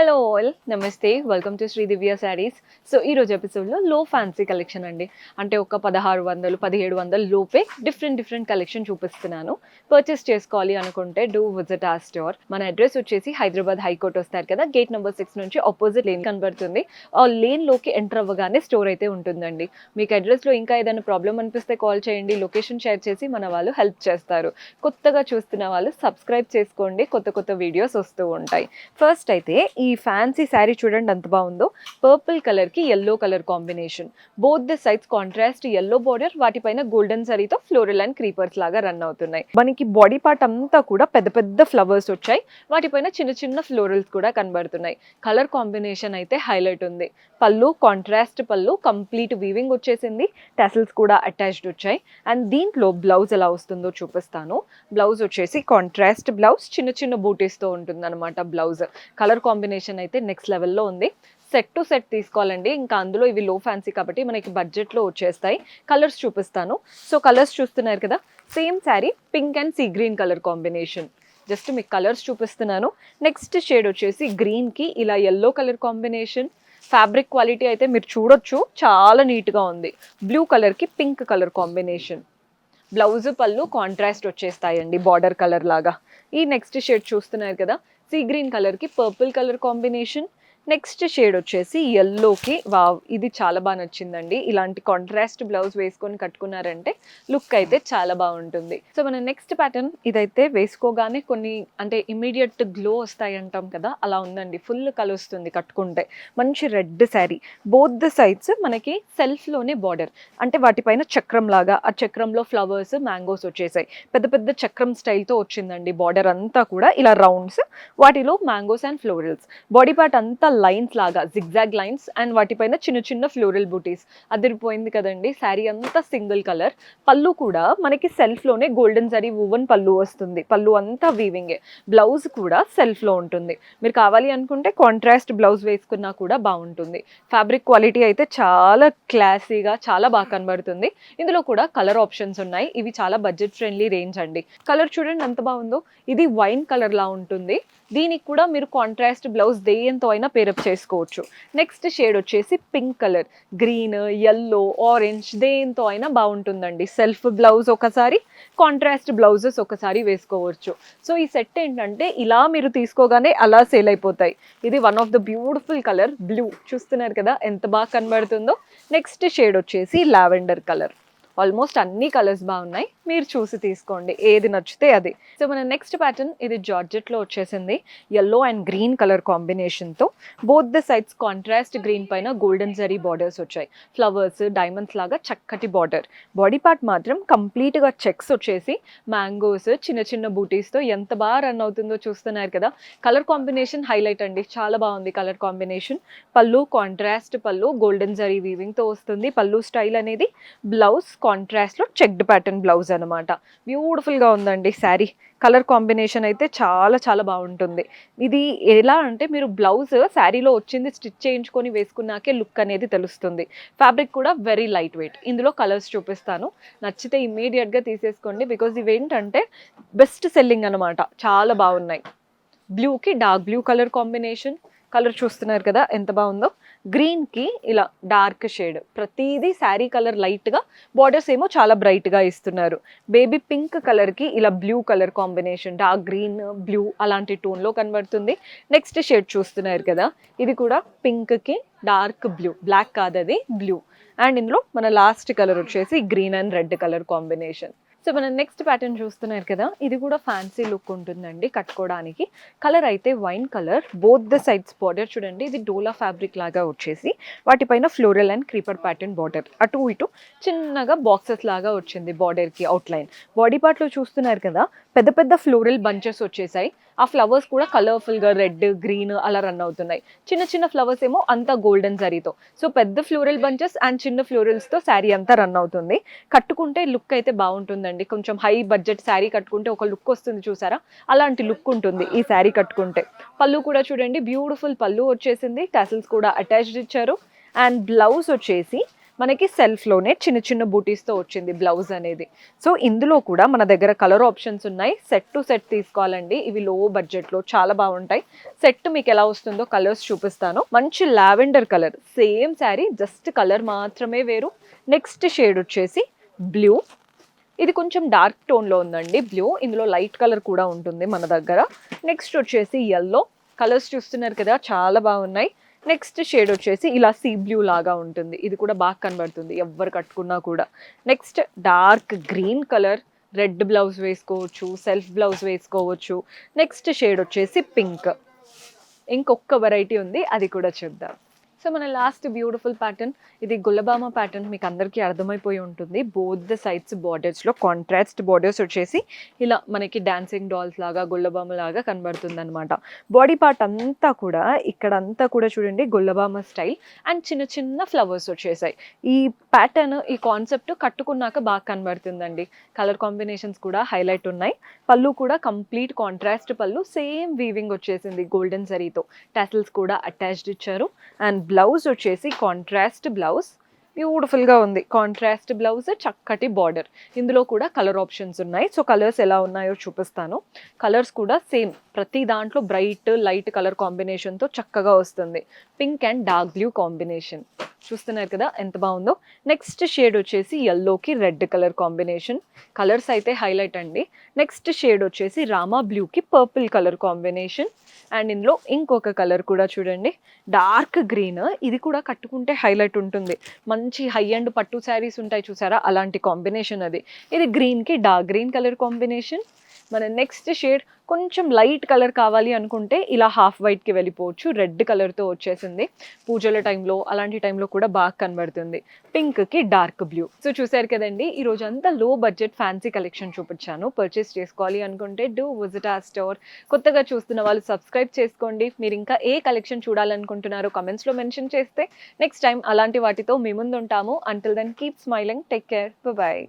Hello all నమస్తే welcome to Shri Divya sarees. So ఈరోజు ఎపిసోడ్లో లో ఫ్యాన్సీ కలెక్షన్ అండి. అంటే ఒక 1600 1700 లోపే డిఫరెంట్ కలెక్షన్ చూపిస్తున్నాను. పర్చేస్ చేసుకోవాలి అనుకుంటే డూ విజిట్ ఆ స్టోర్. మన అడ్రస్ వచ్చేసి హైదరాబాద్ హైకోర్ట్ వస్తారు కదా, గేట్ నెంబర్ 6 నుంచి ఆపోజిట్ లేన్ కనబడుతుంది. ఆ లేన్లోకి ఎంటర్ అవ్వగానే స్టోర్ అయితే ఉంటుందండి. మీకు అడ్రస్లో ఇంకా ఏదైనా ప్రాబ్లం అనిపిస్తే కాల్ చేయండి, లొకేషన్ షేర్ చేసి మన వాళ్ళు హెల్ప్ చేస్తారు. కొత్తగా చూస్తున్న వాళ్ళు సబ్స్క్రైబ్ చేసుకోండి, కొత్త వీడియోస్ వస్తూ ఉంటాయి. ఫస్ట్ అయితే ఈ ఫ్యాన్సీ శారీ చూడండి ఎంత బాగుందో. పర్పుల్ కలర్ కి yellow colour combination, both the sides contrast yellow border, వాటిపైన గోల్డెన్ జరీతో ఫ్లోరల్ అండ్ క్రీపర్స్ లాగా రన్ అవుతున్నాయి. మనకి బాడీ పార్ట్ అంతా కూడా పెద్ద ఫ్లవర్స్ వచ్చాయి, వాటిపైన చిన్న ఫ్లోరల్స్ కూడా కనబడుతున్నాయి. కలర్ కాంబినేషన్ అయితే హైలైట్ ఉంది. పళ్ళు కాంట్రాస్ట్ పళ్ళు, కంప్లీట్ వీవింగ్ వచ్చేసింది, టెసల్స్ కూడా అటాచ్డ్ వచ్చాయి. అండ్ దీంట్లో బ్లౌజ్ ఎలా వస్తుందో చూపిస్తాను. బ్లౌజ్ వచ్చేసి కాంట్రాస్ట్ బ్లౌజ్, చిన్న బూటీస్తో ఉంటుంది అనమాట బ్లౌజ్. కలర్ కాంబినేషన్ అయితే నెక్స్ట్ లెవెల్లో ఉంది. సెట్ టు సెట్ తీసుకోవాలండి, ఇంకా అందులో ఇవి లో ఫ్యాన్సీ కాబట్టి మనకి బడ్జెట్లో వచ్చేస్తాయి. కలర్స్ చూపిస్తాను. సో కలర్స్ చూస్తున్నారు కదా, same sari pink and sea green colour combination. Just మీకు కలర్స్ చూపిస్తున్నాను. నెక్స్ట్ షేడ్ వచ్చేసి గ్రీన్కి ఇలా yellow colour combination. Fabric quality అయితే మీరు చూడొచ్చు, చాలా నీట్గా ఉంది. బ్లూ కలర్కి పింక్ కలర్ కాంబినేషన్. బ్లౌజ్ పళ్ళు కాంట్రాస్ట్ వచ్చేస్తాయండి బార్డర్ కలర్ లాగా. ఈ నెక్స్ట్ షేడ్ చూస్తున్నారు కదా, సీ గ్రీన్ కలర్కి purple colour combination. Next shade వచ్చేసి ఎల్లోకి, వావ్ ఇది చాలా బాగా నచ్చిందండి. ఇలాంటి కాంట్రాస్ట్ బ్లౌజ్ వేసుకొని కట్టుకున్నారంటే లుక్ అయితే చాలా బాగుంటుంది. సో మన నెక్స్ట్ ప్యాటర్న్ ఇదైతే వేసుకోగానే కొన్ని అంటే ఇమీడియట్ గ్లో వస్తాయి అంటాం కదా, అలా ఉందండి. ఫుల్ కలుస్తుంది కట్టుకుంటే. మంచి red sari, both the sides మనకి సెల్ఫ్లోనే బార్డర్, అంటే వాటిపైన చక్రం లాగా, ఆ చక్రంలో ఫ్లవర్స్ మ్యాంగోస్ వచ్చేసాయి. పెద్ద చక్రం స్టైల్తో వచ్చిందండి బార్డర్ అంతా కూడా, ఇలా రౌండ్స్, వాటిలో mangoes and florals. Body part అంతా లైన్స్ లాగా జిగ్జాగ్ లైన్స్, అండ్ వాటిపైన చిన్న ఫ్లోరల్ బూటీస్. అదిరిపోయింది కదండి. శారీ అంతా సింగిల్ కలర్. పళ్ళు కూడా మనకి సెల్ఫ్లోనే గోల్డెన్ జరీ వువెన్ పళ్ళు వస్తుంది. పళ్ళు అంతా వీవింగే. బ్లౌజ్ కూడా సెల్ఫ్లో ఉంటుంది. మీరు కావాలి అనుకుంటే కాంట్రాస్ట్ బ్లౌజ్ వేసుకున్నా కూడా బాగుంటుంది. ఫ్యాబ్రిక్ క్వాలిటీ అయితే చాలా క్లాసీగా చాలా బాగా కనబడుతుంది. ఇందులో కూడా కలర్ ఆప్షన్స్ ఉన్నాయి. ఇవి చాలా బడ్జెట్ ఫ్రెండ్లీ రేంజ్ అండి. కలర్ చూడండి ఎంత బాగుందో. ఇది వైన్ కలర్ లా ఉంటుంది. దీనికి కూడా మీరు కాంట్రాస్ట్ బ్లౌజ్ దేయంతో అయినా పేరప్ చేసుకోవచ్చు. నెక్స్ట్ షేడ్ వచ్చేసి pink colour, green, yellow, orange దేంతో అయినా బాగుంటుందండి. సెల్ఫ్ బ్లౌజ్ ఒకసారి, కాంట్రాస్ట్ బ్లౌజెస్ ఒకసారి వేసుకోవచ్చు. సో ఈ సెట్ ఏంటంటే ఇలా మీరు తీసుకోగానే అలా సేల్ అయిపోతాయి. ఇది one of the beautiful colour blue. చూస్తున్నారు కదా ఎంత బాగా కనబడుతుందో. నెక్స్ట్ షేడ్ వచ్చేసి లావెండర్ కలర్. ఆల్మోస్ట్ అన్ని కలర్స్ బాగున్నాయి, మీరు చూసి తీసుకోండి ఏది నచ్చితే అది. సో మన నెక్స్ట్ ప్యాటర్న్ ఇది జార్జెట్లో వచ్చేసింది. yellow అండ్ గ్రీన్ కలర్ కాంబినేషన్తో, both the sides contrast green పైన గోల్డెన్ జరీ బార్డర్స్ వచ్చాయి. ఫ్లవర్స్ డైమండ్స్ లాగా చక్కటి బార్డర్. బాడీ పార్ట్ మాత్రం కంప్లీట్గా చెక్స్ వచ్చేసి మ్యాంగోస్ చిన్న బూటీస్తో ఎంత బాగా రన్ అవుతుందో చూస్తున్నారు కదా. కలర్ కాంబినేషన్ హైలైట్ అండి, చాలా బాగుంది కలర్ కాంబినేషన్. పళ్ళు కాంట్రాస్ట్ పళ్ళు, గోల్డెన్ జరీ వీవింగ్తో వస్తుంది పళ్ళు స్టైల్ అనేది. బ్లౌజ్ కాంట్రాస్ట్లో చెక్డ్ ప్యాటర్న్ బ్లౌజ్ అనమాట. బ్యూటిఫుల్గా ఉందండి శారీ. కలర్ కాంబినేషన్ అయితే చాలా బాగుంటుంది. ఇది ఎలా అంటే మీరు బ్లౌజ్ శారీలో వచ్చింది స్టిచ్ చేయించుకొని వేసుకున్నాకే లుక్ అనేది తెలుస్తుంది. ఫ్యాబ్రిక్ కూడా వెరీ లైట్ వెయిట్. ఇందులో కలర్స్ చూపిస్తాను, నచ్చితే ఇమ్మీడియట్గా తీసేసుకోండి. బికాజ్ ఇవేంటంటే బెస్ట్ సెల్లింగ్ అనమాట, చాలా బాగున్నాయి. బ్లూకి dark blue colour combination. Colour చూస్తున్నారు కదా ఎంత బాగుందో. గ్రీన్కి ఇలా డార్క్ షేడ్, ప్రతిదీ శారీ కలర్ లైట్గా, బార్డర్స్ ఏమో చాలా బ్రైట్గా ఇస్తున్నారు. బేబీ పింక్ కలర్కి ఇలా blue colour combination, dark green blue అలాంటి టోన్లో కనబడుతుంది. నెక్స్ట్ షేడ్ చూస్తున్నారు కదా, ఇది కూడా పింక్కి డార్క్ బ్లూ, బ్లాక్ కాదు అది బ్లూ. అండ్ ఇందులో మన లాస్ట్ కలర్ వచ్చేసి green and red colour combination. So మన నెక్స్ట్ ప్యాటర్న్ చూస్తున్నారు కదా, ఇది కూడా ఫ్యాన్సీ లుక్ ఉంటుందండి కట్టుకోవడానికి. కలర్ అయితే wine colour, both the sides border చూడండి, ఇది డోలా ఫ్యాబ్రిక్ లాగా వచ్చేసి వాటిపైన floral and creeper pattern border. అటు ఇటు చిన్నగా బాక్సెస్ లాగా వచ్చింది బార్డర్కి అవుట్లైన్. బాడీ పార్ట్లో చూస్తున్నారు కదా, పెద్ద ఫ్లోరల్ బంచెస్ వచ్చేసాయి. ఆ ఫ్లవర్స్ కూడా కలర్ఫుల్గా రెడ్ గ్రీన్ అలా రన్ అవుతున్నాయి. చిన్న ఫ్లవర్స్ ఏమో అంతా గోల్డెన్ జరీతో. సో పెద్ద ఫ్లోరల్ బంచెస్ అండ్ చిన్న ఫ్లోరల్స్తో శారీ అంతా రన్ అవుతుంది. కట్టుకుంటే లుక్ అయితే బాగుంటుందండి. కొంచెం హై బడ్జెట్ శారీ కట్టుకుంటే ఒక లుక్ వస్తుంది చూసారా, అలాంటి లుక్ ఉంటుంది ఈ శారీ కట్టుకుంటే. పళ్ళు కూడా చూడండి బ్యూటిఫుల్ పళ్ళు వచ్చేసింది, టసల్స్ కూడా అటాచ్డ్ ఇచ్చారు. అండ్ బ్లౌజ్ వచ్చేసి మనకి సెల్ఫ్లోనే చిన్న చిన్న బూటీస్తో వచ్చింది బ్లౌజ్ అనేది. సో ఇందులో కూడా మన దగ్గర కలర్ ఆప్షన్స్ ఉన్నాయి. సెట్ టు సెట్ తీసుకోవాలండి. ఇవి లో బడ్జెట్లో చాలా బాగుంటాయి. సెట్ మీకు ఎలా వస్తుందో కలర్స్ చూపిస్తాను. మంచి lavender colour, same sari, just colour మాత్రమే వేరు. నెక్స్ట్ షేడ్ వచ్చేసి బ్లూ. ఇది కొంచెం డార్క్ టోన్లో ఉందండి బ్లూ. ఇందులో లైట్ కలర్ కూడా ఉంటుంది మన దగ్గర. నెక్స్ట్ వచ్చేసి ఎల్లో. కలర్స్ చూస్తున్నారు కదా, చాలా బాగున్నాయి. నెక్స్ట్ షేడ్ వచ్చేసి ఇలా సీ బ్లూ లాగా ఉంటుంది. ఇది కూడా బాగా కనబడుతుంది ఎవరు కట్టుకున్నా కూడా. Next dark green colour, red blouse వేసుకోవచ్చు, సెల్ఫ్ బ్లౌజ్ వేసుకోవచ్చు. నెక్స్ట్ షేడ్ వచ్చేసి పింక్. ఇంకొక వెరైటీ ఉంది, అది కూడా చూద్దాం. సో మన లాస్ట్ బ్యూటిఫుల్ ప్యాటర్న్, ఇది గుల్లబామ ప్యాటర్న్. మీకు అందరికీ అర్థమైపోయి ఉంటుంది. బోత్ ద సైడ్స్ బార్డర్స్లో కాంట్రాస్ట్ బార్డర్స్ వచ్చేసి ఇలా మనకి డాన్సింగ్ డాల్స్ లాగా, గుల్లబామ లాగా కనబడుతుంది అనమాట. బాడీ పార్ట్ అంతా కూడా ఇక్కడ అంతా కూడా చూడండి గుల్లబామ స్టైల్ అండ్ చిన్న చిన్న ఫ్లవర్స్ వచ్చేసాయి. ఈ ప్యాటర్న్, ఈ కాన్సెప్ట్ కట్టుకున్నాక బాగా కనబడుతుందండి. కలర్ కాంబినేషన్స్ కూడా హైలైట్ ఉన్నాయి. పళ్ళు కూడా కంప్లీట్ కాంట్రాస్ట్ పళ్ళు, సేమ్ వీవింగ్ వచ్చేసింది గోల్డెన్ జరీతో. టాసిల్స్ కూడా అటాచ్డ్ ఇచ్చారు. అండ్ బ్లౌజ్ వచ్చేసి కాంట్రాస్ట్ బ్లౌజ్, బ్యూటిఫుల్గా ఉంది. కాంట్రాస్ట్ బ్లౌజ్, చక్కటి బార్డర్. ఇందులో కూడా కలర్ ఆప్షన్స్ ఉన్నాయి. సో కలర్స్ ఎలా ఉన్నాయో చూపిస్తాను. కలర్స్ కూడా సేమ్, ప్రతి దాంట్లో బ్రైట్ లైట్ కలర్ కాంబినేషన్తో చక్కగా వస్తుంది. Pink and dark blue combination చూస్తున్నారు కదా ఎంత బాగుందో. నెక్స్ట్ షేడ్ వచ్చేసి ఎల్లోకి రెడ్ కలర్ కాంబినేషన్. కలర్స్ అయితే హైలైట్ అండి. నెక్స్ట్ షేడ్ వచ్చేసి రామా బ్లూకి పర్పుల్ కలర్ కాంబినేషన్. అండ్ ఇందులో ఇంకొక కలర్ కూడా చూడండి, డార్క్ గ్రీన్. ఇది కూడా కట్టుకుంటే హైలైట్ ఉంటుంది. మంచి హై అండ్ పట్టు శారీస్ ఉంటాయి చూసారా, అలాంటి కాంబినేషన్ అది. ఇది గ్రీన్కి డార్క్ గ్రీన్ కలర్ కాంబినేషన్. మన నెక్స్ట్ షేడ్ కొంచెం లైట్ కలర్ కావాలి అనుకుంటే ఇలా హాఫ్ వైట్కి వెళ్ళిపోవచ్చు. రెడ్ కలర్తో వచ్చేసింది. పూజల టైంలో అలాంటి టైంలో కూడా బాగా కనబడుతుంది. పింక్కి డార్క్ బ్లూ. సో చూసారు కదండి, ఈరోజు అంతా లో బడ్జెట్ ఫ్యాన్సీ కలెక్షన్ చూపించాను. పర్చేస్ చేసుకోవాలి అనుకుంటే డూ విజిట్ ఆ స్టోర్. కొత్తగా చూస్తున్న వాళ్ళు సబ్స్క్రైబ్ చేసుకోండి. మీరు ఇంకా ఏ కలెక్షన్ చూడాలనుకుంటున్నారో కమెంట్స్లో మెన్షన్ చేస్తే నెక్స్ట్ టైం అలాంటి వాటితో మీ ముందు ఉంటాము. Until then keep smiling, take care, bye.